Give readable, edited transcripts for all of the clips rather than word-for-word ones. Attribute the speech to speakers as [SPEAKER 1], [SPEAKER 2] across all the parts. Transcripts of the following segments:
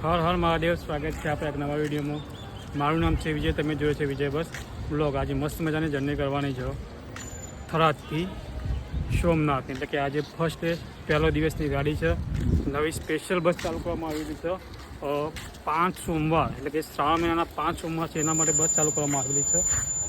[SPEAKER 1] હર હર મહાદેવ, સ્વાગત છે આપણે એક નવા વિડીયોમાં। મારું નામ છે વિજય, તમે જોયો છે વિજય બસ બ્લોગ। આજે મસ્ત મજાની જર્ની કરવાની છે થરાદથી સોમનાથ, એટલે કે આજે ફર્સ્ટ ડે, પહેલો દિવસની ગાડી છે। નવી સ્પેશિયલ બસ ચાલુ કરવામાં આવેલી છે 5 સોમવાર, એટલે કે શ્રાવણ મહિનાના 5 સોમવાર છે, એના માટે બસ ચાલુ કરવામાં આવેલી છે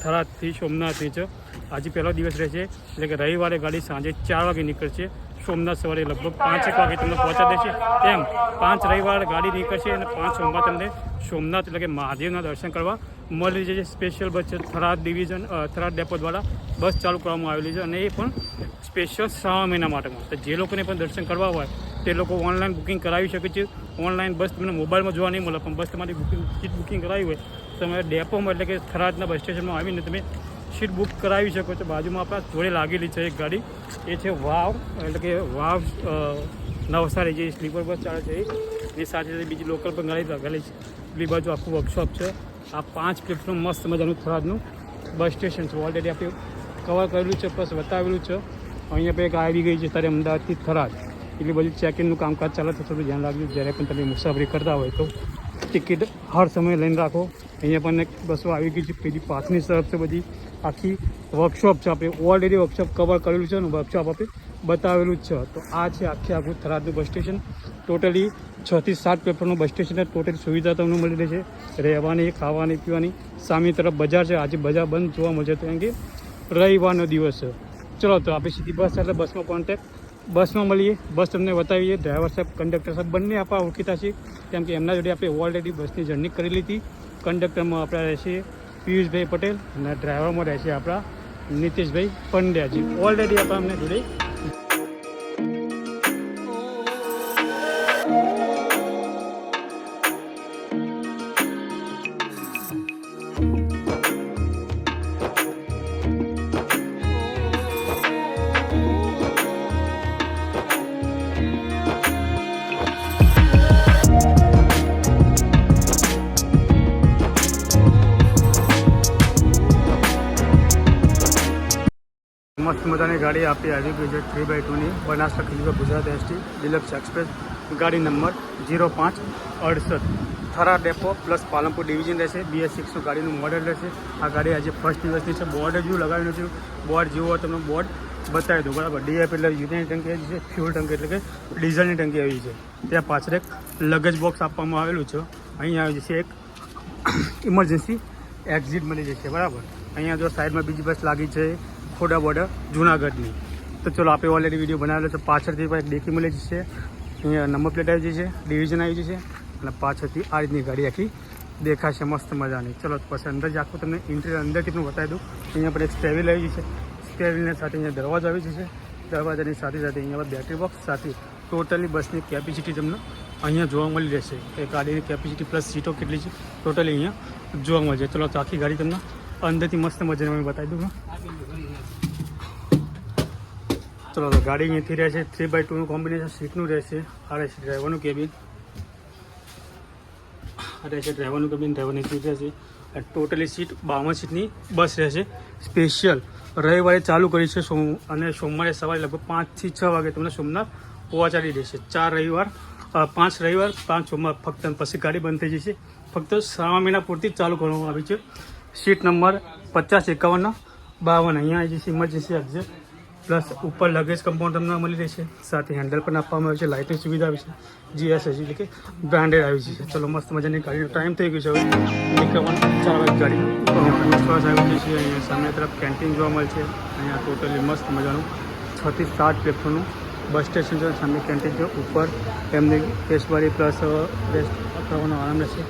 [SPEAKER 1] થરાદથી સોમનાથની છે। આજે પહેલો દિવસ રહેશે, એટલે કે રવિવારે ગાડી સાંજે 4 વાગે નીકળશે। સોમનાથ સવારે લગભગ 5 વાગે તમને પહોંચાડી દેશે। એમ 5 રવિવાર ગાડી નીકળશે અને 5 સોમવાર તમને સોમનાથ એટલે કે મહાદેવના દર્શન કરવા મળી જશે। સ્પેશિયલ બસ છે થરાદ ડિવિઝન, થરાદ ડેપો દ્વારા બસ ચાલુ કરવામાં આવેલી છે, અને એ પણ સ્પેશિયલ શ્રાવણ મહિના માટેમાં। તો જે લોકોને પણ દર્શન કરવા હોય તે લોકો ઓનલાઈન બુકિંગ કરાવી શકે છે। ઓનલાઈન બસ તમને મોબાઈલમાં જોવા નહીં મળે, પણ બસ તમારી સીટ બુકિંગ કરાવી હોય તો તમે ડેપોમાં એટલે કે થરાદના બસ સ્ટેશનમાં આવીને તમે સીટ બુક કરાવી શકો છો। બાજુમાં આપણા જોડે લાગેલી છે એક ગાડી, એ છે વાવ, એટલે કે વાવ નવસારી જે સ્લીપર બસ ચાલે છે એની સાથે સાથે બીજી લોકલ પણ ગાડી લાગેલી છે। એટલી બાજુ આખું વર્કશોપ છે। આ 5 પ્લેટફોર્મ મસ્ત મજાનું થરાદનું બસ સ્ટેશન છે, ઓલરેડી આપણે કવર કરેલું છે, પ્લસ બતાવેલું છે। અહીંયા પર એક આવી ગઈ છે ત્યારે અમદાવાદથી થરાદ, એટલી બધી ચેકિંગનું કામકાજ ચાલે છે, થોડું ધ્યાન રાખજો જ્યારે પણ તમે મુસાફરી કરતા હોય તો। ટિકિટ હર સમયે લઈને રાખો। અહીંયા પણ એક બસો આવી ગઈ છે, પેલી પાછળની તરફ છે બધી આખી વર્કશોપ છે, આપણે ઓલરેડી વર્કશોપ કવર કરેલું છે અને વર્કશોપ આપણે બતાવેલું જ છે। તો આ છે આખું થરાદનું બસ સ્ટેશન। ટોટલી 6 થી 7 પ્લેટફોર્મનું બસ સ્ટેશન છે। ટોટલી સુવિધા તમને મળી રહેશે, રહેવાની, ખાવાની, પીવાની। સામે તરફ બજાર છે, આજે બજાર બંધ જોવા મળશે કારણ કે રવિવારનો દિવસ છે। ચલો તો આપણે સીધી બસ એટલે બસમાં કોન્ટેક્ટ બસમાં મળીએ, બસ તમને બતાવીએ। ડ્રાઈવર સાહેબ, કંડક્ટર સાહેબ બંને આપણા ઓળખીતા છે, કેમ કે એમના જોડે આપણે ઓલરેડી બસની જર્ની કરેલી હતી। કંડક્ટરમાં આપણા રહેશે પિયુષભાઈ પટેલ અને ડ્રાઈવરમાં રહેશે આપણા નીતિશભાઈ પંડ્યાજી, ઓલરેડી આપણા અમને જોડે। મસ્ત મજાની ગાડી આપી આવી ગઈ છે 3x2ની Banaskantha river Gujarat ST deluxe express, ગાડી number 0568 Tharad depot plus Palanpur division રહેશે। BS6 ગાડીનું મોડલ રહેશે। આ ગાડી આજે ફર્સ્ટ દિવસની છે। બોર્ડ જેવું લગાવેલું છે, બોર્ડ જેવું હોય તમને બોર્ડ બતાવી દઉં, બરાબર। DF એટલે યુરિનની ટંકી આવી છે, ફ્યુલ ટંકી એટલે કે ડીઝલની ટંકી આવી છે। ત્યાં પાછળ એક લગેજ બોક્સ આપવામાં આવેલું છે। અહીંયા આવી જશે એક ઇમરજન્સી એક્ઝિટ મળી જશે, બરાબર। અહીંયા જો સાઈડમાં બીજી બસ લાગી છે ખોડા બોર્ડર જૂનાગઢની। તો ચલો આપણે ઓલરેડી વિડીયો બનાવેલો છે। પાછળથી પણ એક ડેકી મળી જશે, અહીંયા નંબર પ્લેટ આવી જશે, ડિવિઝન આવી જશે, અને પાછળથી આ રીતની ગાડી આખી દેખાશે મસ્ત મજાની। ચલો પછી અંદર જ આખું તમને ઇન્ટિરિયર અંદરથી પણ બતાવી દઉં। અહીંયા પણ એક સ્ટેવિલ આવી જશે, સ્ટેવિલની સાથે અહીંયા દરવાજો આવી જશે, દરવાજાની સાથે સાથે અહીંયા બેટરી બોક્સ સાથે ટોટલી બસની કેપેસિટી તમને અહીંયા જોવા મળી રહેશે। એ ગાડીની કેપેસિટી પ્લસ સીટો કેટલી છે ટોટલી અહીંયા જોવા મળશે। ચલો તો આખી ગાડી તમને અંદરથી મસ્ત મજાની બતાવી દઉં। ચલો તો ગાડી અહીંયાથી રહેશે 3x2નું કોમ્બિનેશન સીટનું રહેશે। આ રહેશે ડ્રાઈવરનું કેબિન, આ રહેશે ડ્રાઈવરનું કેબિન, ડ્રાઈવરની સીટ રહેશે। ટોટલી સીટ 52 સીટની બસ રહેશે। સ્પેશિયલ રવિવારે ચાલુ કરી છે અને સોમવારે સવારે લગભગ 5 થી 6 વાગે તમને સોમનાથ પહોંચાડી દેશે। 5 રવિવાર 5 સોમવાર ફક્ત, પછી ગાડી બંધ થઈ જશે। ફક્ત શ્રાવણ મહિના પૂરતી જ ચાલુ કરવામાં આવી છે। સીટ નંબર 50, 51, 52 અહીંયા આવી જશે ઇમરજન્સી એક્ઝિટ, પ્લસ ઉપર લગેજ કમ્પાઉન્ડ તમને મળી રહેશે, સાથે હેન્ડલ પણ આપવામાં આવે છે, લાઇટની સુવિધા આવી છે, GSS એટલે કે બ્રાન્ડેડ આવી છે। ચલો મસ્ત મજાની ગાડીનો ટાઈમ થઈ ગયો છે, હવે નીકળવાનું 4 વાગે ગાડીનું વિશ્વાસ આવી છે। અહીંયા સામે તરફ કેન્ટીન જોવા મળે છે। અહીંયા ટોટલી મસ્ત મજાનું 6 થી 7 પ્લેટફોર્મનું બસ સ્ટેશન છે। સામે કેન્ટીન છે, ઉપર એમની કેશવારી પ્લસ રેસ્ટ કરવાનો આરામ રહેશે।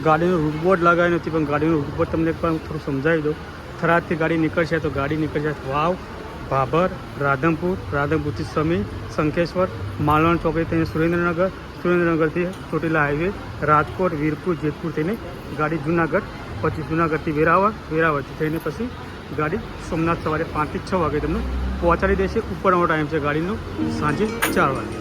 [SPEAKER 1] ગાડીનું રૂટ બોર્ડ લગાવ્યું નથી, પણ ગાડીનું રૂટ બોર્ડ તમને પણ થોડું સમજાવી દઉં। થરાદથી ગાડી નીકળશે તો ગાડી નીકળશે વાવ, ભાભર, રાધનપુર, રાધનપુરથી સમી, શંખેશ્વર, માલવણ ચોકડી થઈને સુરેન્દ્રનગર, સુરેન્દ્રનગરથી ચોટીલા હાઈવે, રાજકોટ, વીરપુર, જેતપુર થઈને ગાડી જૂનાગઢ, પછી જૂનાગઢથી વેરાવળ, વેરાવળથી થઈને પછી ગાડી સોમનાથ સવારે 5 થી 6 વાગે તમને પહોંચાડી દેશે। ઉપરનો ટાઈમ છે ગાડીનો સાંજે 4 વાગે।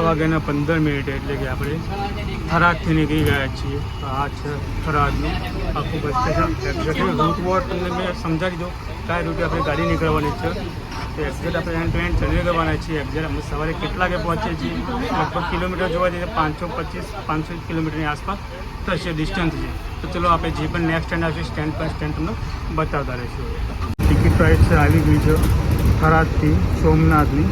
[SPEAKER 1] 6:15 એટલે કે આપણે થરાદથી નીકળી ગયા છીએ. આ છે થરાદનું આખું બસ સ્ટેશન. એક્ઝેક્ટલી રૂટ વોર તમને મેં સમજાવી દો કયા રૂટે આપણે ગાડી નીકળવાની છે. તો એક્ઝેક્ટ આપણે એન્ડ ટુ એન્ડ જર્ની કરવાના છીએ. એક્ઝેક્ટ અમે સવારે કેટલા વાગે પહોંચીએ છીએ? લગભગ કિલોમીટર જોવા જઈએ 500 કિલોમીટરની આસપાસ થશે ડિસ્ટન્સ છે. તો ચલો આપણે જે પણ નેક્સ્ટ સ્ટેન્ડ આવશે સ્ટેન્ડ પર સ્ટેન્ડ તમને બતાવતા રહીશું. ટિકિટ પ્રાઇસ છે આવી ગઈ છે થરાદથી સોમનાથની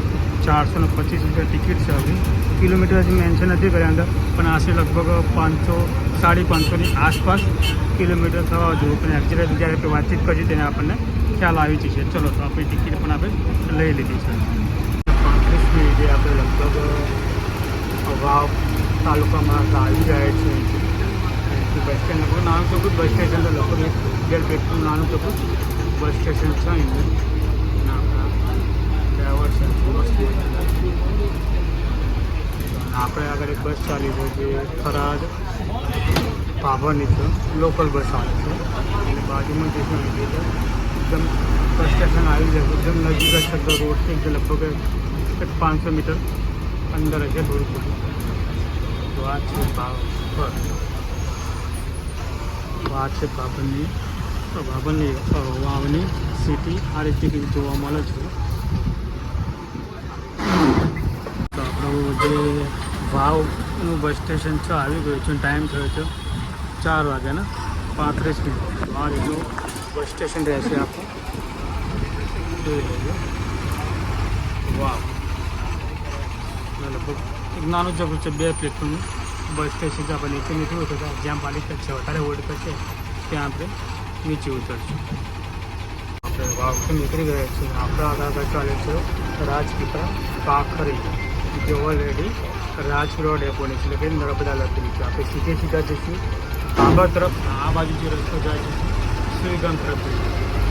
[SPEAKER 1] 425 રૂપિયા ટિકિટ છે. આપણી કિલોમીટર હજી મેન્શન નથી કર્યા અંદર, પણ આશરે લગભગ 500-550ની આસપાસ કિલોમીટર થવા જોઈએ. પણ એક્ઝેક્ટ જ્યારે આપણે વાતચીત કરીએ તેને આપણને ખ્યાલ આવી જશે. ચલો તો આપણી ટિકિટ પણ આપણે લઈ લીધી છે. 35 મિનિટે આપણે લગભગ વાવ તાલુકામાં આવી જાય છે. બસ સ્ટેન્ડ લગભગ નાનું ચોખ્ખું બસ સ્ટેશન તો લગભગ 1 પ્લેટનું નાનું ચોખ્ખું બસ સ્ટેશન છે. આપણે આગળ એક બસ ચાલી છે જે થરાદ ભાભરની છે. લોકલ બસ આવે છે અને બાજુમાં જે છે એકદમ બસ સ્ટેશન આવી જાય એકદમ નજીક જ છે. રોડથી જે લગભગ 500 મીટર અંદર હશે થોડું થોડું. તો આ છે ભાભર. આ છે ભાભરની વાવની સિટી. આ રીતે કંઈક જોવા મળે છે. તો આપણું જે વાવનું બસ સ્ટેશન છે આવી ગયું છે. ટાઈમ થયો છે 4 વાગ્યાના 35 મિનિટ. આ રીતનું બસ સ્ટેશન રહેશે આખું. જોઈ લેજો. વાવ લગભગ એક નાનું જગ્યા છે 2 પ્લેટફોર્મનું બસ સ્ટેશન છે. આપણે નીચે નથી ઉતરતા. જ્યાં પાલિકા છે વધારે હોલ્ડ કરશે ત્યાં આપણે નીચે ઉતરશું. આપણે વાવથી નીકળી ગયા છીએ. આપણા આગળ ચાલે છે રાજપીપળા કાંકરી જે ઓલરેડી રાજપીપળા ડેપોની છે એટલે કે નર્મદા લખેલી છે. આપણે સીધા જઈશું ભાભર તરફ. આ બાજુ જે રસ્તો જાય છે સુઈગામ તરફ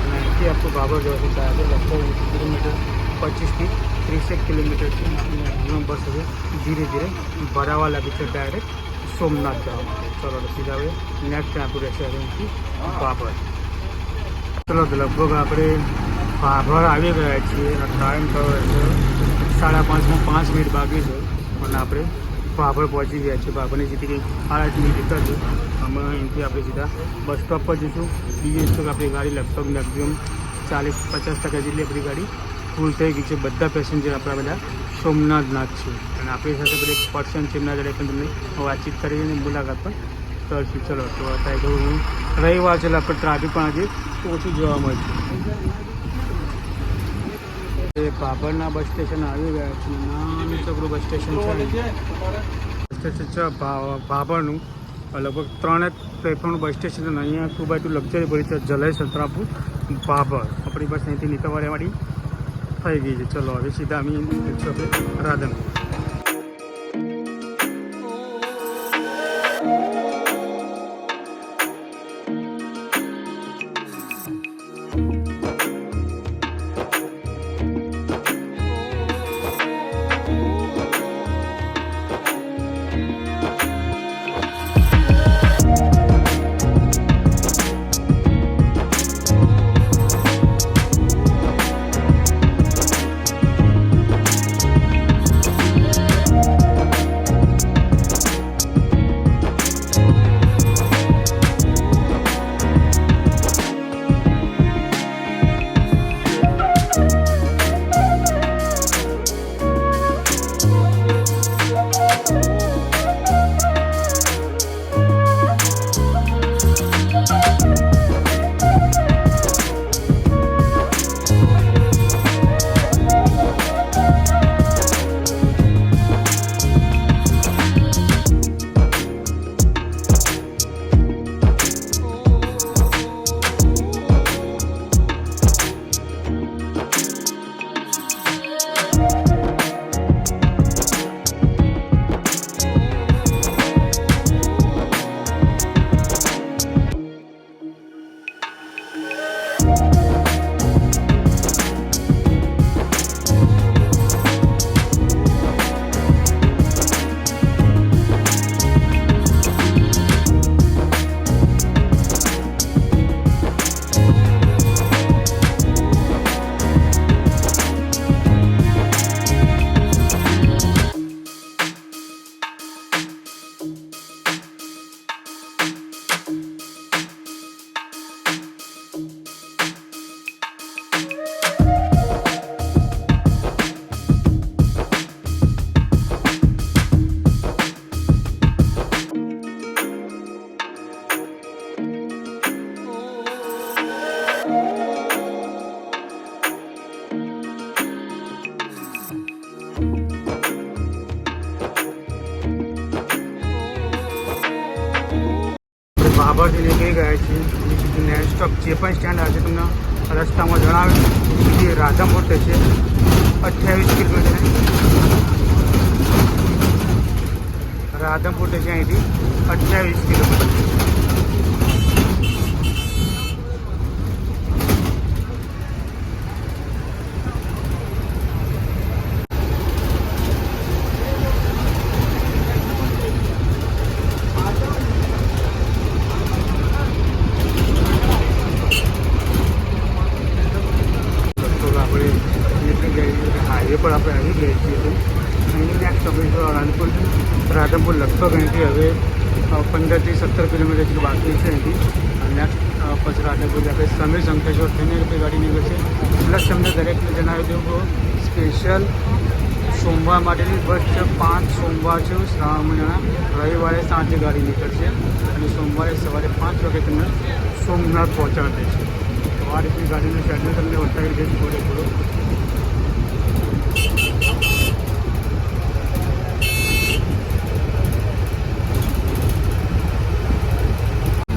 [SPEAKER 1] અને અહીંથી આપણું ભાભર જવાથી જાય છે લગભગ કિલોમીટર 25થી 30 કિલોમીટર છે. એક્ઝામ બસ હવે ધીરે ધીરે ભરાવા લાગી છે ડાયરેક્ટ સોમનાથ જવા માટે. ચલો તો સીધા હવે નેક્સ્ટ આપણું રહેશે અહીંથી ભાભર. ચલો તો લગભગ આપણે ભાભર આવી ગયા છીએ. ટાઈમ થયો છે 5:30. 5 મિનિટ બાકી છે અને આપણે ભાભર પહોંચી ગયા છીએ. ભાભરની સીધી કંઈક 8 મિનિટ છે. અમે અહીંથી આપણે સીધા બસ સ્ટોપ પર જઈશું. બીજી વસ્તુ આપણી ગાડી લગભગ મેક્સિમમ 40-50% જેટલી આપણી ગાડી ફૂલ થઈ ગઈ છે. બધા પેસેન્જર આપણા બધા સોમનાથના જ છે અને આપણી સાથે પેલી એક પર્સન છે એમના જોડે પણ તમને વાતચીત કરીને મુલાકાત પણ કરશું. ચલો તો અત્યારે તો રવિવાર છે એટલે આપણે ટ્રાફિક પણ આજે ઓછું જોવા મળશે. એ ભાભરના બસ સ્ટેશન આવી ગયા છે. નાનું ચોકડું બસ સ્ટેશન છે. બસ સ્ટેશન છે ભાભરનું. લગભગ 3 પ્લેટફોર્મનું બસ સ્ટેશન અને અહીંયા 2x2 લક્ઝરી ભરી છે જલય સત્રાપુર ભાભર. આપણી બસ અહીંથી નીકળવા રહેવાની થઈ ગઈ છે. ચલો હવે સીધા અમે રાધનપુર. ટ્રક જે પણ સ્ટેન્ડ આવશે તમને રસ્તામાં જણાવ્યું કે રાધનપુર થશે 28 કિલોમીટર રાધનપુર થશે અહીંથી 28 કિલોમીટર હાઈવે પર આપણે આવી ગયા છીએ તો અહીંની નેક્સ્ટ સ્ટોપેજ રાધનપુર લગભગ અહીંથી હવે 15થી 17 કિલોમીટર જેટલું બાકી છે અહીંથી નેક્સ્ટ પછી રાધનપુર આપણે સમીર શંકેશ્વર થઈને રૂપિયા ગાડી નીકળશે પ્લસ તમને દરેકને જણાવી દઉં તો સ્પેશિયલ સોમવાર માટેની બસ છે 5 સોમવાર છે શ્રાવણ મહિનાના રવિવારે સાંજે ગાડી નીકળશે અને સોમવારે સવારે 5 વાગે તમને સોમનાથ પહોંચાડે છે તો આ રીતની ગાડીનું શેડ્યુલ તમને બતાવી દઈશ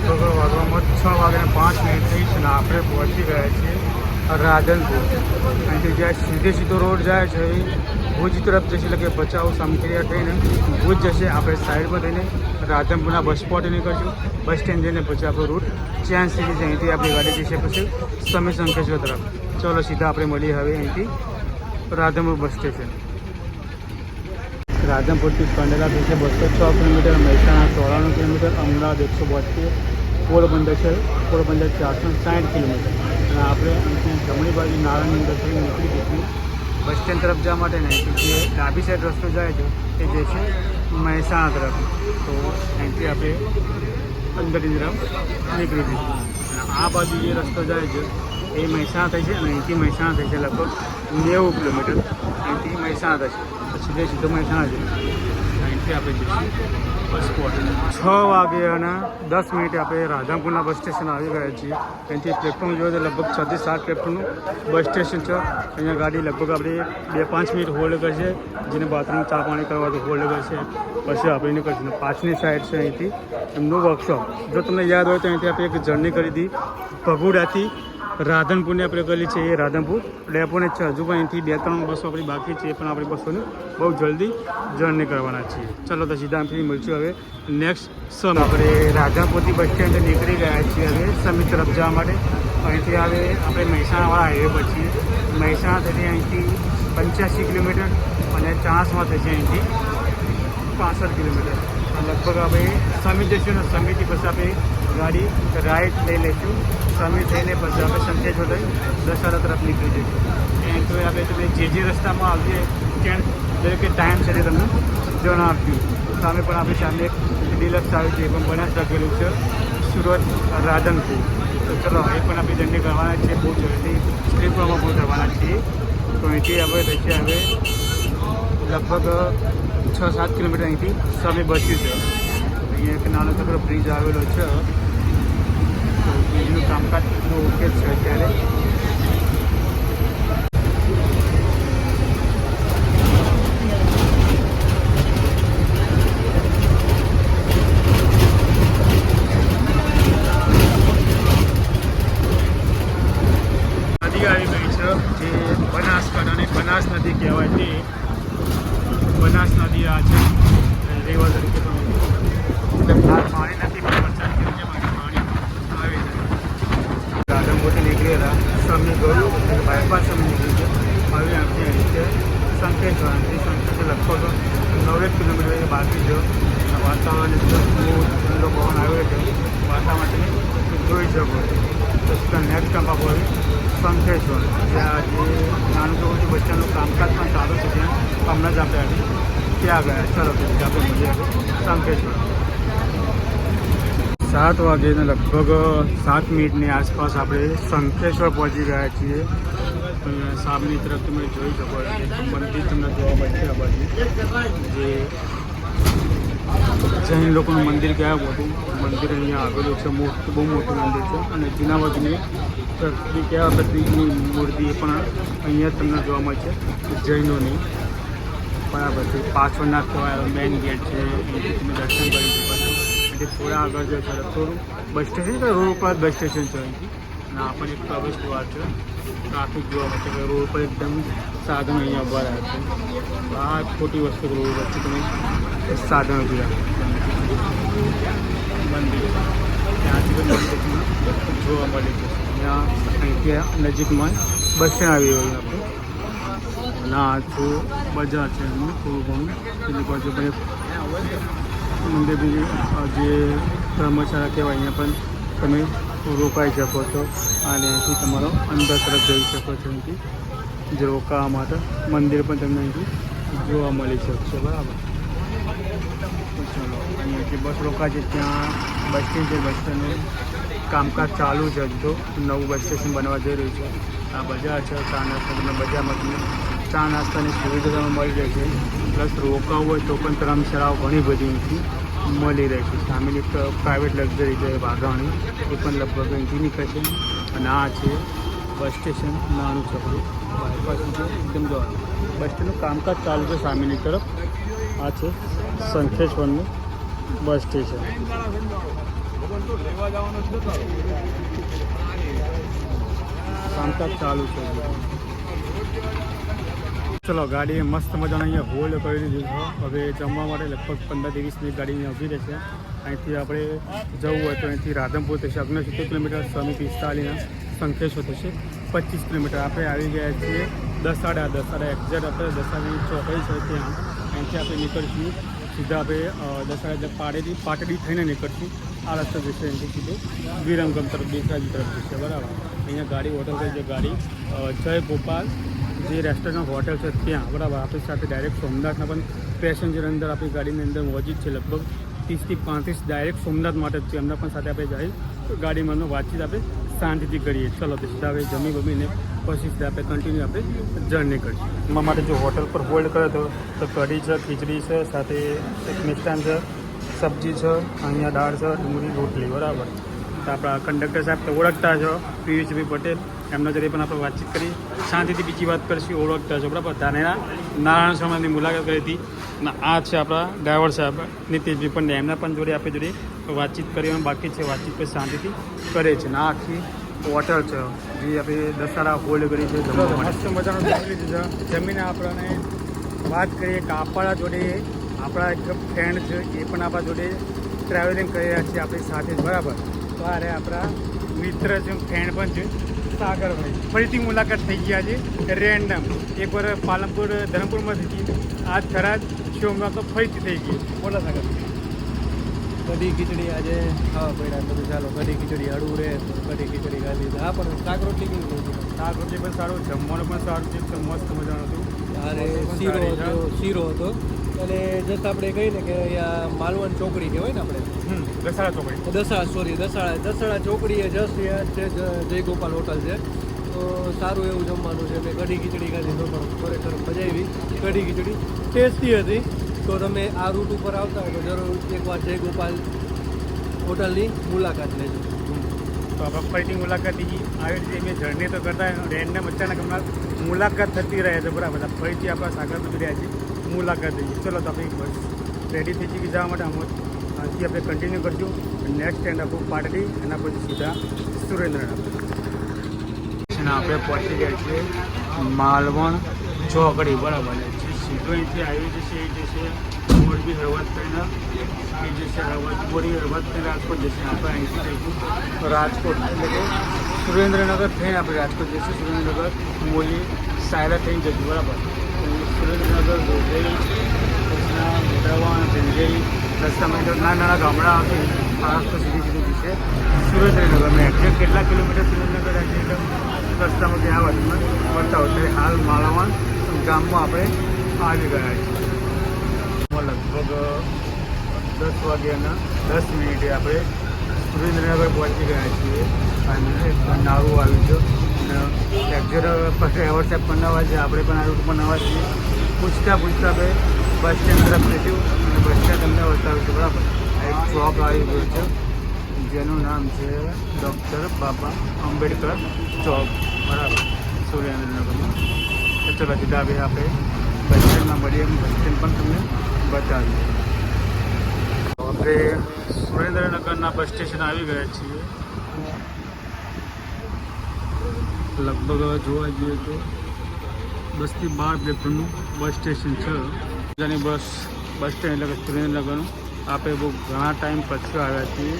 [SPEAKER 1] થોડો વાગવામાં 6 વાગ્યાને 5 મિનિટ થઈ છે અને આપણે પહોંચી ગયા છીએ રાધનપુર અહીંથી જ્યાં સીધો રોડ જાય છે એ ભુજ તરફ જશે એટલે કે ભચાઉ સામખિયા થઈને ભુજ જશે આપણે સાઈડમાં થઈને રાધનપુરના બસ સ્પોટે નીકળશું બસ સ્ટેન્ડ જઈને પછી આપણો રૂટ ચેન્જ થઈ જશે અહીંથી આપણી ગાડી જશે પછી સમીર શંકેશ્વર તરફ ચલો સીધા આપણે મળીએ હવે અહીંથી રાધનપુર બસ સ્ટેશન રાધનપુરથી કંડલા થશે 206 કિલોમીટર મહેસાણા 94 કિલોમીટર અમદાવાદ 172 પોરબંદર છે પોરબંદર 460 કિલોમીટર અને આપણે અહીંથી જમણી બાજુ નારાયણ અંદર થઈને નીકળી જઈશું બસ સ્ટેન્ડ તરફ જવા માટે નહીં જે ડાબી સાઈડ રસ્તો જાય છે એ જે છે મહેસાણા તરફ તો અહીંથી આપણે અંદરની તરફ નીકળી જઈશું અને આ બાજુ જે રસ્તો જાય છે એ મહેસાણા થાય છે અને અહીંથી મહેસાણા થાય છે લગભગ 90 કિલોમીટર અહીંથી મહેસાણા થશે સીધો મહેસાણા છે અહીંથી આપણે જઈશું બસ સ્પોટ 6 વાગે અને 10 મિનિટે આપણે રાધનપુરના બસ સ્ટેશન આવી ગયા છીએ અહીંથી પ્લેટફોર્મ જોઈએ તો લગભગ 6 થી 7 પ્લેટફોર્મનું બસ સ્ટેશન છે અહીંયા ગાડી લગભગ આપણે 2-5 મિનિટ હોલ્ડ કરશે જેને બાથરૂમ ચા પાણી કરવા તો હોલ્ડ કરશે પછી આપણે નીકળશું પાછળની સાઈડ છે અહીંથી એમનું વર્કશોપ જો તમને યાદ હોય તો અહીંથી આપણે એક જર્ની કરી હતી ભગુડાથી રાધનપુરની આપણે કરેલી છે એ રાધનપુર ડેપોને છે હજુ પણ અહીંથી 2-3 બસો આપણી બાકી છે એ પણ આપણી બસોને બહુ જલ્દી જર્ની કરવાના છીએ ચલો તો સીધા અહીંથી મળશું હવે નેક્સ્ટ સમ આપણે રાધનપુરથી બસ સ્ટેન્ડ નીકળી ગયા છીએ હવે સમી તરફ જવા માટે અહીંથી હવે આપણે મહેસાણાવાળા હાઈવે પર છીએ મહેસાણા થતી અહીંથી 85 કિલોમીટર અને ચાણસમાં થશે અહીંથી 65 કિલોમીટર લગભગ આપણે સમી જઈશું ને સમીથી પછી આપણે ગાડી રાઈટ લઈ લઈશું સમી થઈને પછી આપણે શંકેશ્વર થઈ દશહરા તરફ નીકળી જઈશું એમ તો આપણે તમે જે રસ્તામાં આવીએ ત્યાં દરેક ટાઈમ સાથે તમને જણાવ્યું સામે પણ આપણી સામે એક ડિલક્સ આવી છે એ પણ બનાસ લખેલું છે સુરત રાધનપુર તો ચલો એ પણ આપણે જર્ની કરવાના છીએ બહુ જલ્દી સ્લીપરમાં બહુ કરવાના છીએ તો અહીંથી આપણે થશે હવે લગભગ 6-7 કિલોમીટર અહીંથી સમી બચ્યું છે અહીંયા એક નાનો છોકરો બ્રિજ આવેલો છે તો બ્રિજનું કામકાજ એટલું ઓકે છે અત્યારે નદી આવી ગઈ છે જે બનાસકાંઠા અને બનાસ નદી કહેવાય તે બનાસ નદી આ છે રેવા તરીકે પણ પાણી નથી પણ વરસાદ પાણી આવી જાય રાધનપુરથી નીકળેલા સમી ગયું બાયપાસ સમી નીકળી છે હવે આપણે રીતે શંકેશ્વર લગભગ 9 કિલોમીટર બાકી છે વાતાવરણ એકદમ ઠંડો પવન આવ્યો છે વાતાવરણ જોઈ શકો તો નેક્સ્ટ સ્ટોપ આપણો શંકેશ્વર જ્યાં જે નાનું છોકરું બચ્ચાનું કામકાજ પણ સારું છે ત્યાં હમણાં જ આપણે ત્યાં ગયા ચાલો પછી આપણે મળીએ શંકેશ્વર 7 વાગ્યાને લગભગ 7 મિનિટની આસપાસ આપણે શંકેશ્વર પહોંચી ગયા છીએ સામેની તરફ તમે જોઈ શકો મંદિર તમને જોવા મળશે આ બાજુ જે જૈન લોકોનું મંદિર કહેવાય મોટું મંદિર અહીંયા આવેલું છે મોટું બહુ મોટું મંદિર છે અને જૂના વખતની પ્રતિક કહેવા પ્રતિકની મૂર્તિ એ પણ અહીંયા તમને જોવા મળશે જૈનોની બરાબર છે પાછળના કહેવાય મેઇન ગેટ છે અહીંથી તમે દર્શન કરી શકો છો એટલે થોડા આગળ જશો થોડું બસ સ્ટેશન કે રોડ ઉપર બસ સ્ટેશન છે અહીંથી આ પણ એક પ્રવેશ દ્વાર છે. ટ્રાફિક જોવા મળશે કે રોડ પર એકદમ સાધનો અહીંયા ઊભા રહ્યા છે. આ ખોટી વસ્તુ રોડ વચ્ચે તમે સાધનો જોયા મંદિર ત્યાંથી પણ મંદિરમાં જોવા મળે છે. અહીંયા નજીકમાં બસ સ્ટેન્ડ આવી રહ્યું આપણે. અને આ છે બજાર છે એનું થોડું ઘણું. એની બાજુ પણ મંદિર બીજું જે ધર્મશાળા કહેવાય અહીંયા પણ તમે રોકાઈ શકો છો. અને અહીંથી તમારો અંદર તરફ જઈ શકો છો. અહીંથી જે રોકાવા માટે મંદિર પણ તમને અહીંથી જોવા મળી શકશે. બરાબર. ચલો અહીંયા જે બસ રોકાય છે ત્યાં બસ સ્ટેન્ડ છે. બસ સ્ટેન્ડનું કામકાજ ચાલુ છે. હજુ તો નવું બસ સ્ટેશન બનવા જઈ રહ્યું છે. આ બજાર છે. ચા નાસ્તા તમને બજારમાં તમને ચા નાસ્તાની સુવિધા તમે મળી રહેશે. પ્લસ રોકાવું હોય તો પણ ધર્મશાળાઓ ઘણી બધી અહીંથી મળી રહેશે. સામેની પ્રાઇવેટ લક્ઝરી છે વાઘાણી, એ પણ લગભગ અહીંથી નીકળશે. અને આ છે બસ સ્ટેશન નાનું છકડું બાયપાસ છે એકદમ જો બસ સ્ટેન્ડનું કામકાજ ચાલુ છે સામેની તરફ. આ છે શંખેશ્વરનું બસ સ્ટેશન. કામકાજ ચાલુ છે. ચલો ગાડીએ મસ્ત મજાના અહીંયા હોલ્ડ કરી દીધું છે. હવે જમવા માટે લગભગ 15-20 મિનિટ ગાડી અહીંયા ઊભી રહેશે. અહીંથી આપણે જવું હોય તો અહીંથી રાધનપુર થશે 69 કિલોમીટર, સ્વામી 45 શંખેશ્વર થશે 25 કિલોમીટર. આપણે આવી ગયા છીએ દસાડા એક્ઝેક્ટ આપણે દસાડાની ચોકડી છે ત્યાં. અહીંથી આપણે નીકળશું સીધા આપણે દસાડા પાટડી થઈને નીકળશું. આ રસ્તો જશે અહીંથી સીધું વિરમગામ તરફ બેસરાજી તરફ જશે. બરાબર. અહીંયા ગાડી હોટલ કઈ છે ગાડી જય ગોપાલ જે રેસ્ટોરન્ટ હોટલ છે ત્યાં. બરાબર. આપણી સાથે ડાયરેક્ટ સોમનાથના પણ પેસેન્જર અંદર આપણી ગાડીની અંદર મોજૂદ છે. લગભગ 30 થી 35 ડાયરેક્ટ સોમનાથ માટે જ છે. એમના પણ સાથે આપણે જઈ ગાડીમાં વાતચીત આપણે શાંતિથી કરીએ. ચલો તો સીધા હવે જમી બમીને પછી સીધા આપણે કન્ટિન્યુ આપણે જર્ની કરીએ. એમાં માટે જો હોટલ પર હોલ્ડ કરે તો કઢી છે, ખીચડી છે, સાથે એક મિષ્ટાન છે, સબ્જી છે, અહીંયા દાળ છે, ડુંગળી, રોટલી. બરાબર. તો આપણા કંડક્ટર સાહેબ તો ઓળખતા છો પિયુષભાઈ પટેલ. એમના જોડે પણ આપણે વાતચીત કરી શાંતિથી બીજી વાત કરીશું. ઓળખતા છો બરાબર. ધાનેરા નારાયણ સ્વામીની મુલાકાત કરી હતી. અને આ છે આપણા ડ્રાઈવર સાહેબ નીતિશભાઈ પંડ્યા. એમના પણ જોડે આપણે જોડે વાતચીત કરવાની બાકી છે. વાતચીત પર શાંતિથી કરે છે. ને આ આખી હોટલ છે જે આપણે દસાડા હોલ્ડ કરી છે. મસ્ત મજાનું જમી લીધું છે. જમીને આપણને વાત કરીએ કે આપણા જોડે આપણા એક ફ્રેન્ડ છે એ પણ આપણા જોડે ટ્રાવેલિંગ કરી રહ્યા છીએ આપણી સાથે જ. બરાબર. તો આ રે આપણા મિત્ર છે, ફ્રેન્ડ પણ છે સાગરભાઈ. ફરીથી મુલાકાત થઈ ગયા છે રેન્ડમ. એક વાર પાલનપુર ધરમપુરમાં થઈ ગઈ, આજ થરાદ શોમાં તો ફરીથી થઈ ગઈ. બોલો સાગર.
[SPEAKER 2] કઢી ખીચડી આજે ખાવા પડ્યા. બધું ચાલો કઢી ખીચડી હળવું રહે તો કઢી ખીચડી ખાધી. હા પણ શાક રોટલી કેવી હતી?
[SPEAKER 1] શાક રોટલી પણ સારું, જમવાનું પણ સારું છે. એકદમ મસ્ત મજાનું હતું.
[SPEAKER 2] અરે શીરો હતો. અને જસ્ટ આપણે કહીને કે અહીંયા માલવણ ચોકડી કહેવાય ને આપણે
[SPEAKER 1] દસાડા ચોકડી
[SPEAKER 2] દસાડા ચોકડીએ જસ્ટ છે જય ગોપાલ હોટલ છે. તો સારું એવું જમવાનું છે. મેં કઢી ખીચડી ખાધી તો પણ ખરેખર મજા આવી. કઢી ખીચડી ટેસ્ટી હતી. તો તમે આ રૂટ ઉપર આવતા હોય તો જરૂર એકવાર જય ગોપાલ હોટલની મુલાકાત લેજો.
[SPEAKER 1] તો આપણે ફરીથી મુલાકાત લીધી. આવી રીતે મેં જર્ની તો કરતા રેન્ડમ અચાનક હમણાં મુલાકાત થતી રહે છે. બરાબર. ફરીથી આપણા સાગર સુધી રહ્યા છીએ મુલાકાત લઈએ. ચલો તો આપણે બસ રેડી થઈ જઈએ જવા માટે. અહીંથી આપણે કન્ટિન્યુ કરશું. નેક્સ્ટ સ્ટેન્ડ આપણું પાટડી, એના પછી સીધા સુરેન્દ્રનગર. આપણે પહોંચી ગયા છીએ માલવણ ચોકડી. બરાબર. સીધો અહીંથી આવી જશે એ જશે મોરબી હળવદ થઈને એ જશે બોરી હળવદ થઈને રાજકોટ જશે. આપણે અહીંથી જઈશું રાજકોટ એટલે કે સુરેન્દ્રનગર થઈને આપણે રાજકોટ જઈશું. સુરેન્દ્રનગર મોલી સાયલા થઈને જઈશું. બરાબર. સુરેન્દ્રનગર ગોધેલી મોઢાવાણ જંજેરી રસ્તામાં નાના ગામડા આવશે. મહારાષ્ટ્ર સુધી જશે સુરેન્દ્રનગર. મેં એક્ઝેક્ટ કેટલા કિલોમીટર સુરેન્દ્રનગર એક્ઝેક્ટ રસ્તામાં ગયા વર્ષમાં બતાવો. ત્યારે હાલ માળાવાણ ગામમાં આપણે આવી ગયા છીએ. લગભગ 10 વાગ્યાના 10 મિનિટે આપણે સુરેન્દ્રનગર પહોંચી ગયા છીએ. અને નારું આવ્યું છે. અને એક્ઝેક્ટ ડ્રાઈવર સાહેબ પણ નવા છે, આપણે પણ આ રૂટ પર નવા છીએ. પૂછતા આપણે બસ સ્ટેન્ડ તરફ જઈશું અને બસ સ્ટેન્ડ તમને બતાવીશું. બરાબર. એક ચોક આવી ગયો છે જેનું નામ છે ડૉક્ટર બાબા આંબેડકર ચોક. બરાબર. સુરેન્દ્રનગરમાં. તો ચલો સીધા હવે આપણે બસ સ્ટેન્ડમાં મળીએ. બસ સ્ટેન્ડ પણ તમને બતાવીએ. આપણે સુરેન્દ્રનગરના બસ સ્ટેશન આવી ગયા છીએ. લગભગ જોવા જઈએ તો 10 થી 12 પ્લેટફોર્મનું બસ સ્ટેશન છે. ત્યાંની બસ સ્ટેન્ડ એટલે કે સુરેન્દ્રનગરનું આપણે બહુ ઘણા ટાઈમ પછી આવ્યા છીએ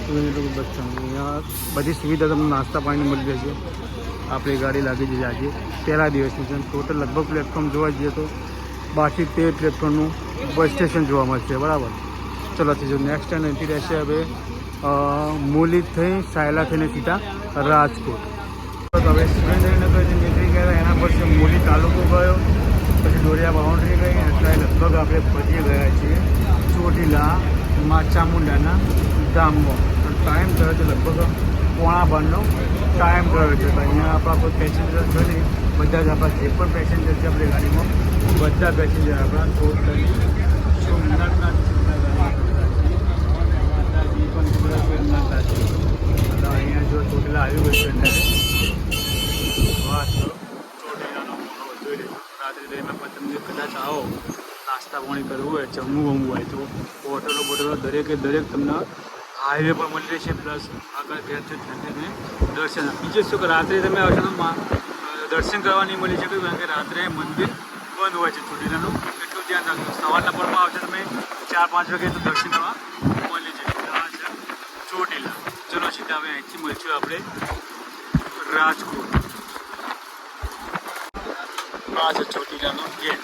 [SPEAKER 1] સુરેન્દ્રનગર બસ સ્ટેન્ડ. અહીંયા બધી સુવિધા તમને નાસ્તા પાણી મળી રહેશે. આપણી ગાડી લાગી જશે આજે પહેલા દિવસની છે. ટોટલ લગભગ પ્લેટફોર્મ જોવા જઈએ તો 12 થી 13 પ્લેટફોર્મનું બસ સ્ટેશન જોવા મળશે. બરાબર. ચલો જો નેક્સ્ટ ટાઈમ અહીંથી રહેશે હવે મૂલી થઈ સાયલા થઈને સીધા રાજકોટ. હવે સુરેન્દ્રનગર જે નીકળી ગયા એના પછી મૂલી તાલુકો ગયો, પછી દોરિયા બાઉન્ડ્રી ગઈ, એટલે લગભગ આપણે પહોંચી ગયા છીએ ચોટીલા મા ચામુંડાના ધામમાં. ટાઈમ થયો છે લગભગ 1:15નો ટાઈમ થયો છે. તો અહીંયા આપણા કોઈ પેસેન્જર છે નહીં, બધા જ આપણા જે પણ પેસેન્જર છે આપણી ગાડીમાં બધા પેસેન્જર આપણા ટોટલી સોમનાથના અહીંયા જો ચોટીલા આવ્યું હોય છે વાત કરો ચોટીલાનો જોઈ લેજો. રાત્રે ટ્રેનમાં પણ તમને કદાચ આવો નાસ્તા પાણી કરવું હોય જમવું હોય તો હોટલો દરેકે દરેક તમને હાઈવે પર મળી રહેશે. પ્લસ આગળ ઘેરથી ઠંડીને દર્શન. બીજું શું કે રાત્રે તમે આવશો તો દર્શન કરવા નહીં મળી શકે, કારણ કે રાત્રે મંદિર બંધ હોય છે ચોટીલાનું. એટલું ધ્યાન રાખજો. સવારના પરમાં આવશે તમે 4-5 વાગે તો દર્શન કરવા મળી જશે. આ છે ચોટીલા. ચલો સીધા હવે અહીંથી મળીશું આપણે રાજકોટ. આ છે ચોટીલાનો ગેટ.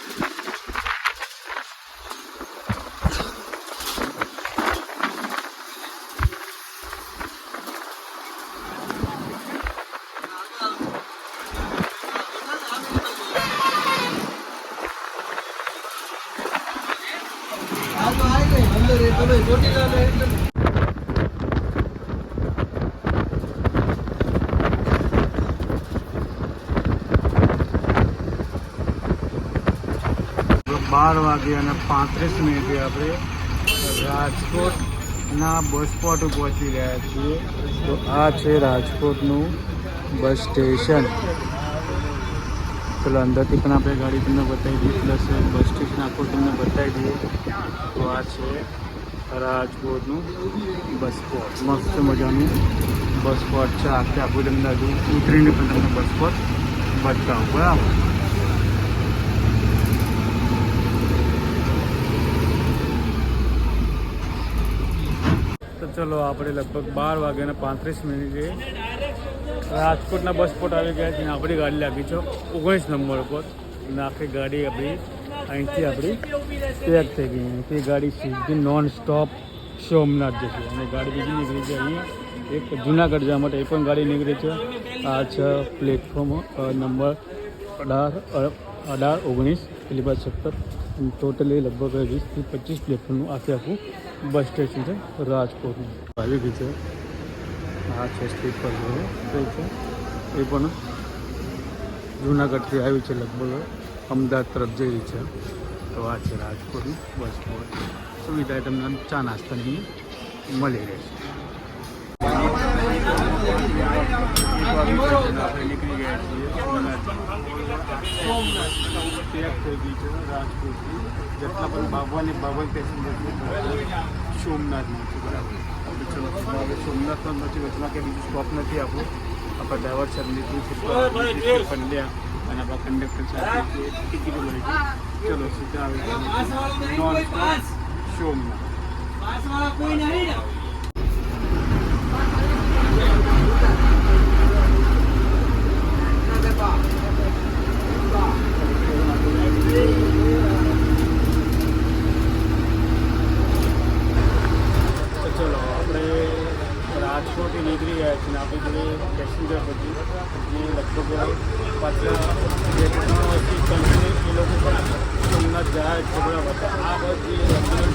[SPEAKER 1] બાર વાગે અને 35 મિનિટે આપણે રાજકોટના બસ સ્પોટ પહોંચી રહ્યા છીએ. તો આ છે રાજકોટનું બસ સ્ટેશન. પેલા અંદરથી પણ આપણે ગાડી તમને બતાવી દઈએ, પ્લસ બસ સ્ટેશન આખું તમને બતાવી દઈએ. તો આ છે રાજકોટનું બસ સ્પોટ. મસ્ત મજાનું બસ સ્પોટ છે. આખું તમને હજુ ઉતરીને પણ તમને બસ સ્પોટ બતાવું. બરાબર. તો ચલો આપણે લગભગ 12 વાગ્યાના 35 મિનિટે રાજકોટના બસ સ્પોટ આવી ગયા છે. આપણી ગાડી લાગી છે 19 નંબર ઉપર. અને આખી ગાડી આપણી અહીંથી આપણી પેક થઈ ગઈ. અહીંથી ગાડી સીધી નોન સ્ટોપ સોમનાથ જશે. અને ગાડી બીજી નીકળી છે અહીંયા એક જુનાગઢ જવા માટે, એ પણ ગાડી નીકળી છે. આ છે પ્લેટફોર્મ નંબર 18-19 પેલી બાદ 17. ટોટલી લગભગ 20 થી 25 પ્લેટફોર્મનું આખું બસ સ્ટેશન છે રાજકોટનું. આવી ગઈ છે. આ છે સ્લીપર કઈ છે એ પણ જુનાગઢથી આવી છે, લગભગ અમદાવાદ તરફ જઈ રહી છે. તો આ છે રાજકોટનું બસ સ્પોટ. સુવિધા તમને ચા નાસ્તાની મળી રહેશે. આપણે નીકળી ગયા છીએ સોમનાથ. પેક થઈ ગઈ છે રાજકોટથી. જેટલા પણ બાવન પેસેન્જર સોમનાથમાં છે. બરાબર. ચલો હવે સોમનાથમાં નથી, વચમાં કે બીજું સ્ટોપ નથી આપણું. આપણા ડ્રાઈવર સાહેબ લીધું છે પંડ્યા અને આપણા કંડક્ટર સાહેબ ટિકિટો લઈ છે. ચલો સીધા આવે નોન સ્ટોપ સોમનાથ. રાજકોટથી નીકળી ગયા છે. આપણી જોડે પેસેન્જર પછી જે લગભગ પાછલા 2-3 વર્ષથી કન્ટિન્યુ એ લોકો પણ સોમનાથ જાય છે. બરાબર. આ બસ જે રેગ્યુલર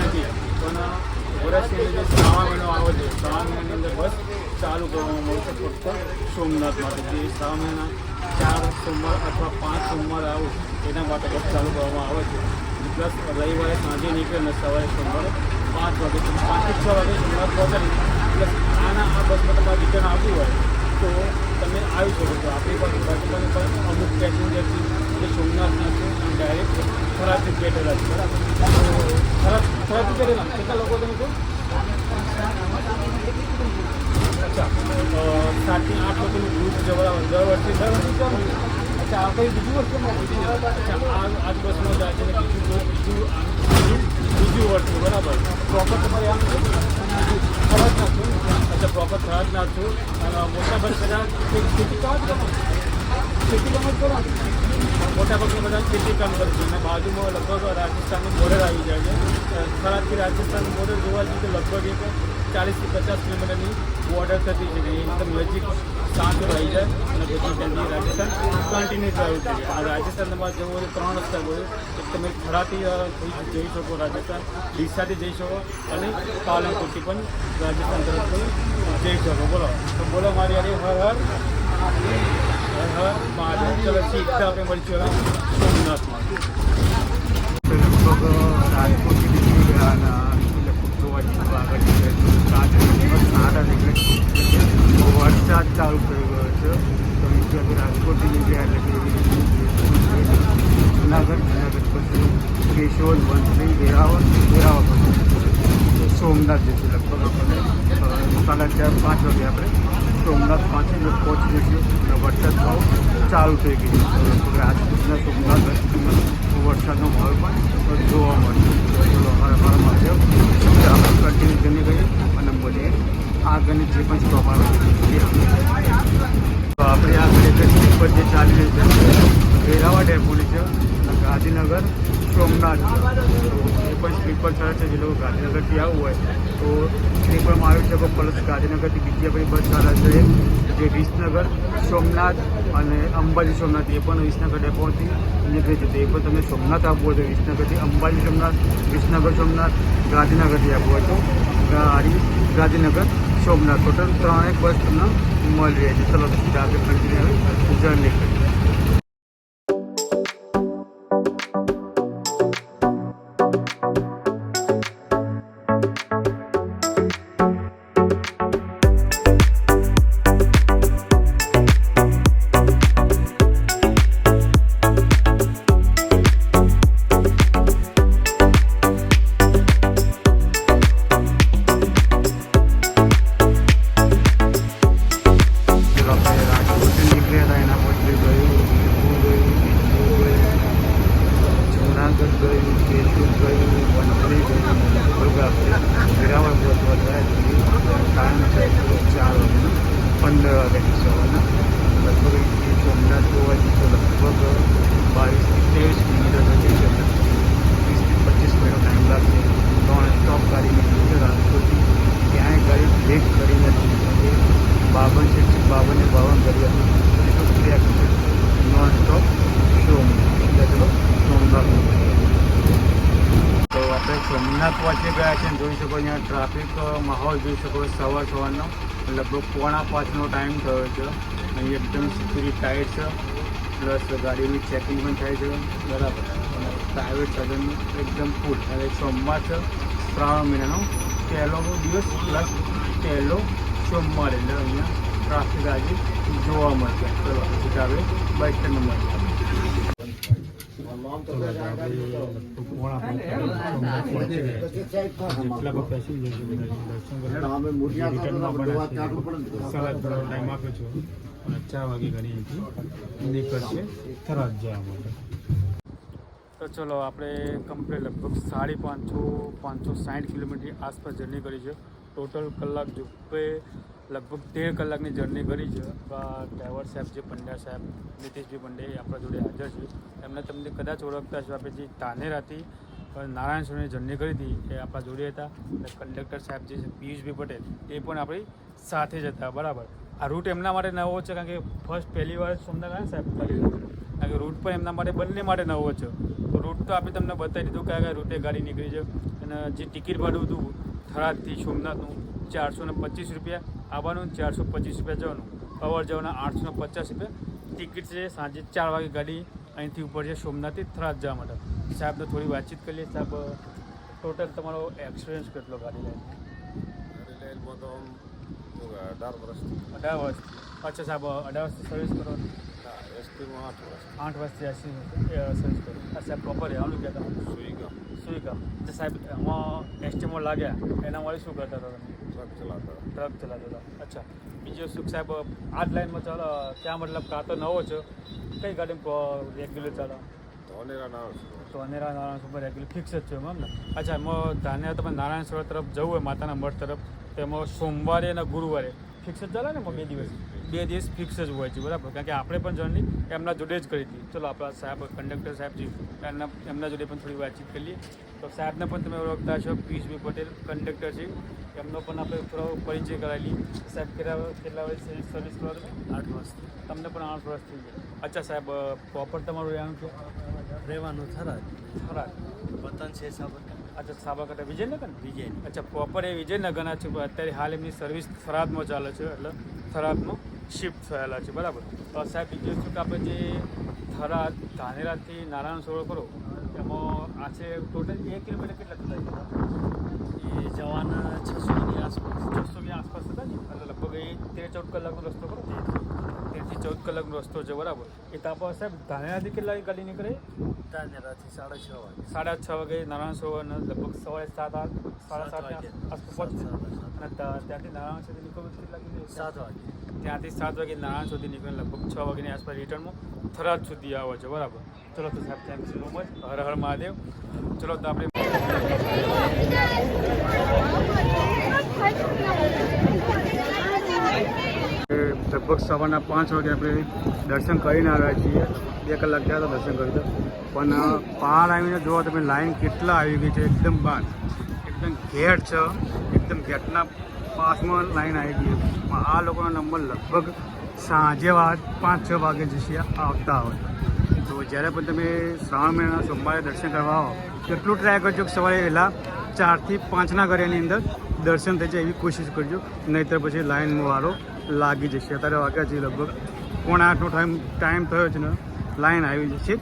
[SPEAKER 1] નથી, પણ વર્ષની જે શ્રાવણ મહિનો આવે છે, શ્રાવણ મહિનાની અંદર બસ ચાલુ કરવામાં મળશે ફક્ત સોમનાથ માટે. જે શ્રાવણ મહિના 4 સોમવાર અથવા 5 સોમવાર આવું એના માટે બસ ચાલુ કરવામાં આવે છે. પ્લસ રવિવારે સાંજે નીકળે અને સવારે સોમવારે 5 વાગે 5 થી 6 વાગે સોમનાથ પહોંચાડી. પ્લસ આ બસમાં તમારે રિટર્ન આવવું હોય તો તમે આવી શકો છો. આપણી પાસે બસમાં પણ અમુક પેસેન્જર છે જે સોમનાથના છે અને ડાયરેક્ટ થરાદથી બેઠેલા છે. બરાબર. થરાદથી બેઠેલા કેટલા લોકો તમે છો? અચ્છા, 7 થી 8 લોકોનું ગ્રુપ છે. છો બરાબર દર વર્ષે ચાલો. અચ્છા આ કઈ બીજું વર્ષ અચ્છા આ બસમાં જાય છે ને બીજું વર્ષ છે બરાબર. પ્રોપર તમારે આમ છે થરાદ નાખશો. અચ્છા પ્રોપર થરાદ નાખશો અને મોટા ભાગ બધા ખેતી કામ જ કરો ખેતી કામ જ કરો મોટા ભાગના બધા ખેતી કામ કરશે અને બાજુમાં લગભગ રાજસ્થાનનું બોર્ડર આવી જાય છે. થરાદથી રાજસ્થાનનું બોર્ડર જોવા જઈએ તો લગભગ એક 40 થી 50 કિલોમીટરની બોર્ડર થતી છે. એકદમ નજીક શાંત રહી જાય અને પછી ત્યાંથી રાજસ્થાન કન્ટિન્યુ થયું છે. આ રાજસ્થાન તમારે જવું હોય 3 રસ્તા હોય. એક તમે થરાદથી જઈ શકો રાજસ્થાન, ડીસાથી જઈ શકો અને પાલનપુરથી પણ રાજસ્થાન તરફથી જઈ શકો. બોલો તો બોલો મારી યાર હર હર મહાદેવ. ચલો શીખતા આપણે મળીશું હવે સોમનાથમાં. લગભગ રાજકોટથી નીકળી ગયા અને લગભગ જોવા જઈએ આગળ વરસાદ ચાલુ થઈ ગયો છે. તો અહીંથી રાજકોટથી નીકળ્યા એટલે કે જુનાગઢ પછી કેશોદ, વંથલી, વેરાવળ પછી સોમનાથ જઈશું. લગભગ આપણને 4:30-5 વાગે આપણે સોમનાથ પહોંચી જઈશું. અને વરસાદ ભાવ ચાલુ થઈ ગયો. રાજકોટના સોમનાથ વરસાદનો માહોલ પણ જોવા મળશે. ચલો મારા મહાદેવ આપણે કન્ટિન્યુ જઈને ગઈએ અને મળીએ આગળની જે પણ સ્ટોપ આવે તે તો આપણે આગળ એક સ્લીપર જે ચાલી રહી છે વેરાવળ ડેપોની છે ગાંધીનગર સોમનાથ. એ પણ સ્લીપર સરસ છે. જે લોકો ગાંધીનગરથી આવવું હોય તો સ્લીપરમાં આવી શકો. પ્લસ ગાંધીનગરથી બીજી આપણી બસ ચાલે છે જે વિસનગર સોમનાથ અને અંબાજી સોમનાથ. એ પણ વિસનગર ડેપોથી નીકળી છે. એ પણ તમે સોમનાથ આવવું હોય તો વિસનગરથી અંબાજી સોમનાથ, વિસનગર સોમનાથ, ગાંધીનગરથી આવવું હોય તો ગાંધીનગર સોમનાથ. ટોટલ 3 બસ તમને મળી રહે છે. ચલો સીધા આપણે કન્ટિન્યુ જર્ની કરીએ. સોમનાથ પહોંચી ગયા છે. જોઈ શકો અહીંયા ટ્રાફિક માહોલ જોઈ શકો. સવારનો લગભગ 4:45નો ટાઈમ થયો છે. અહીં એકદમ સિક્યુરિટી ટાઈટ છે. પ્લસ ગાડીની ચેકિંગ પણ થાય છે બરાબર. અને પ્રાઇવેટ સાધન એકદમ ફૂલ. અને સોમવાર છે શ્રાવણ મહિનાનો પહેલો દિવસ પ્લસ પહેલો સોમવાર એટલે અહીંયા ટ્રાફિક આજે જોવા મળશે. ચલો પછી આવે બાઇક સ્ટેન્ડ મળશે. જેટલા પેસેન્જર ટાઈમ આપ્યો છો અને 4 વાગે ઘણી અહીંથી નીકળશે થરાદ જવા માટે. તો ચલો આપણે કમ્પ્લીટ લગભગ 550 કિલોમીટર આસપાસ જર્ની કરી છે. ટોટલ કલાક જો લગભગ 13 કલાકની જર્ની કરી છે. ડ્રાઈવર સાહેબ જે પંડ્યા સાહેબ નીતિશભાઈ પંડે આપણા જોડે હાજર છે. એમને તમને કદાચ ઓળખતા છો. આપણે જે તાનેરાથી નારાયણ સુરની જર્ની કરી હતી એ આપણા જોડે હતા. અને કંડક્ટર સાહેબ જે છે પિયુષભાઈ પટેલ એ પણ આપણી સાથે જ હતા બરાબર. આ રૂટ એમના માટે નવો છે કારણ કે પહેલી વાર સોમનાથ આવ્યા સાહેબ કરી કારણ કે રૂટ પણ એમના માટે બંને માટે નવો છે. તો રૂટ તો આપણે તમને બતાવી દીધું કયા કયા રૂટે ગાડી નીકળી છે. અને જે ટિકિટ ભાડું હતું થરાદથી સોમનાથનું 425 રૂપિયા આવવાનું, 425 રૂપિયા જવાનું. અવર જવાના 850 રૂપિયા ટિકિટ છે. સાંજે 4 વાગે ગાડી અહીંથી ઉપર છે સોમનાથથી થરાદ જવા માટે. સાહેબને થોડી વાતચીત કરીએ. સાહેબ ટોટલ તમારો એક્સપિરિયન્સ કેટલો ગાડી લાઈનમાં?
[SPEAKER 3] તો 18 વર્ષ.
[SPEAKER 1] 18 વર્ષ. અચ્છા સાહેબ 18 વર્ષથી સર્વિસ કરો?
[SPEAKER 3] હા, એસપીમાં 8 વર્ષ
[SPEAKER 1] 8 વર્ષથી આ સર્વિસ કરો. આ સાહેબ પ્રોપર રહેવાનું કહેતા સુઈગામ. તો સાહેબ આમાં એસટીમાં લાગ્યા એના વળી શું કરતા હતા તમે?
[SPEAKER 3] ટ્રક ચલાવતા
[SPEAKER 1] હતા. અચ્છા, બીજું શું સાહેબ આ જ લાઈનમાં ચાલો ત્યાં મતલબ કાં તો નવો છો, કઈ ગાડી રેગ્યુલર ચાલો? તો અનેરા નારાયણ સરોવર રેગ્યુલર ફિક્સ જ છે એમ ને? અચ્છા, એમાં ધાન્ય તમે નારાયણ સરોવર તરફ જવું હોય માતાના મઠ તરફ, તો એમાં સોમવારે અને ગુરુવારે ફિક્સ જ ચાલે ને? એમાં 2 દિવસ ફિક્સ જ હોય છે, બરાબર? કારણ કે આપણે પણ જર્ની એમના જોડે જ કરી હતી. ચલો આપણા સાહેબ કંડક્ટર સાહેબજી એમના જોડે પણ થોડી વાતચીત કરીએ. તો સાહેબને પણ તમે ઓળખતા છો, પિયુષભાઈ પટેલ કંડક્ટર છે, એમનો પણ આપણે થોડો પરિચય કરાવી લઈએ. સાહેબ કેટલા વર્ષ સર્વિસ કરો તમે? 8 વર્ષ. તમને પણ 8 વર્ષ થઈ ગયા. અચ્છા સાહેબ, પ્રોપર તમારું રહેવાનું છે?
[SPEAKER 2] રહેવાનું થરાદ.
[SPEAKER 1] વતન છે અચ્છા, સાબરકાંઠા વિજયનગર? અચ્છા, પ્રોપર એ વિજયનગરના છે, પણ અત્યારે હાલ એમની સર્વિસ થરાદમાં ચાલે છે, એટલે થરાદમાં શિફ્ટ થયેલા છે, બરાબર? તો સાહેબ બીજું શું કે આપણે જે થરાદ ધાનેરાથી નારાયણ સરોવર કરો એમાં આ છે ટોટલ 1 કિલોમીટર કેટલા થતા? એ જવાના 600ની આસપાસ હતા ને? એટલે લગભગ એ 13-14 કલાકનો રસ્તો કરો. 13 થી 14 કલાકનો રસ્તો છે, બરાબર? એ તાપ સાહેબ ધાનેરાથી કેટલા ગાડી નીકળે?
[SPEAKER 2] ધાનેરાથી 6:30 વાગે.
[SPEAKER 1] 6:30 વાગે નારાયણ સરોવર લગભગ સવારે 7-8 સાડા 7 આસપાસ પહોંચે. અને ત્યાંથી નારાયણ સુધી નીકળવું કેટલા કિલોમીટર? 7 વાગે. ત્યાંથી 7 વાગે નારાયણ સુધી નીકળે, લગભગ 6 વાગ્યાની આસપાસ રિટર્નમાં થરાદ સુધી આવે છે, બરાબર? ચલો તો સાહેબ, thank you so much. Har Har Mahadev. ચલો તો આપણે લગભગ સવારના 5 વાગે આપણે દર્શન કરીને આવ્યા છીએ. 2 કલાક થયા હતા દર્શન કરતા, પણ બહાર આવીને જુઓ તમે લાઈન કેટલા આવી ગઈ છે. એકદમ બહાર એકદમ ગેટ છે, એકદમ ગેટના પાસમાં લાઈન આવી ગઈ. પણ આ લોકોનો નંબર લગભગ સાંજે 5-6 વાગે જશે આવતા હોય. તો જ્યારે પણ તમે શ્રાવણ મહિનાના સોમવારે દર્શન કરવા આવો તો એટલું ટ્રાય કરજો કે સવારે વહેલા 4 થી 5ના ઘરેની અંદર દર્શન થઈ જાય એવી કોશિશ કરજો, નહીંતર પછી લાઈનનો વારો લાગી જશે. અત્યારે વાગ્યા છે લગભગ 7:45નો ટાઈમ થયો છે ને લાઈન આવી જશે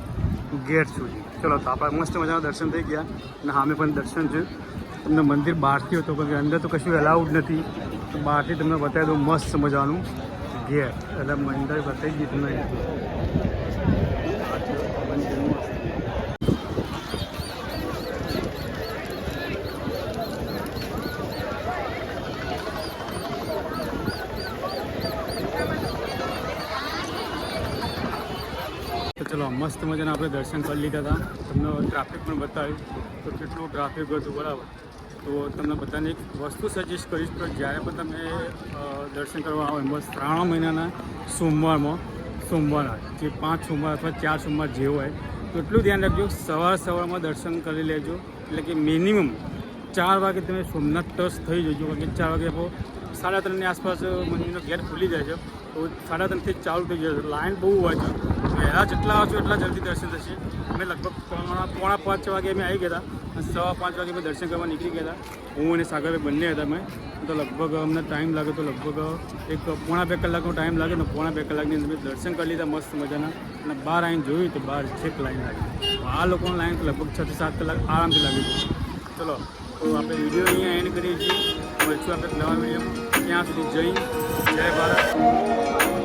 [SPEAKER 1] ગેટ સુધી. ચલો તો આપણા મસ્ત મજાના દર્શન થઈ ગયા, અને સામે પણ દર્શન છે. તમને મંદિર બહારથી હતો, કારણ કે અંદર તો કશું એલાઉડ નથી, તો બહારથી તમને બતાવી દઉં મસ્ત મજાનું ગેટ. એટલે મંદિર બતાવી દીધું નહીં. તો ચલો મસ્ત મજાના આપણે દર્શન કરી લીધા હતા. તમને ટ્રાફિક પણ બતાવ્યું તો કેટલું ટ્રાફિક હતું, બરાબર? તો તમને બધાને એક વસ્તુ સજેસ્ટ કરીશ કે જ્યારે પણ તમે દર્શન કરવા આવો એમાં શ્રાવણ મહિનાના સોમવારના જે 5 સોમવાર અથવા 4 સોમવાર જે હોય તો એટલું ધ્યાન રાખજો, સવારમાં દર્શન કરી લેજો. એટલે કે મિનિમમ 4 વાગે તમે સોમનાથ ટ્રસ્ટ થઈ જજો, કારણ કે 4 વાગે 3:30ની આસપાસ મંદિરનો ગેટ ખુલી જાય છે, તો 3:30થી જ ચાલુ થઈ જશે. લાઈન બહુ હોય છે, વહેલા જેટલા આવશો એટલા જલ્દી દર્શન થશે. અમે લગભગ 4:45 વાગે અમે આવી ગયા હતા, અને 5:15 વાગે અમે દર્શન કરવા નીકળી ગયા હતા. હું અને સાગરભાઈ બંને હતા અમે. તો લગભગ અમને ટાઈમ લાગે તો લગભગ 1.5-2 કલાકનો ટાઈમ લાગે ને 1.5-2 કલાકની અંદર દર્શન કરી લીધા મસ્ત મજાના. અને બહાર આવીને જોયું તો બહાર છેક લાઈન લાગી. આ લોકોની લાઈન તો લગભગ 6 થી 7 કલાક આરામથી લાગી છે. ચલો તો આપણે વિડીયો અહીંયા એન્ડ કરીએ છીએ. મળશું આપણે નવા વિડીયોમાં. ત્યાં સુધી જય ભારત.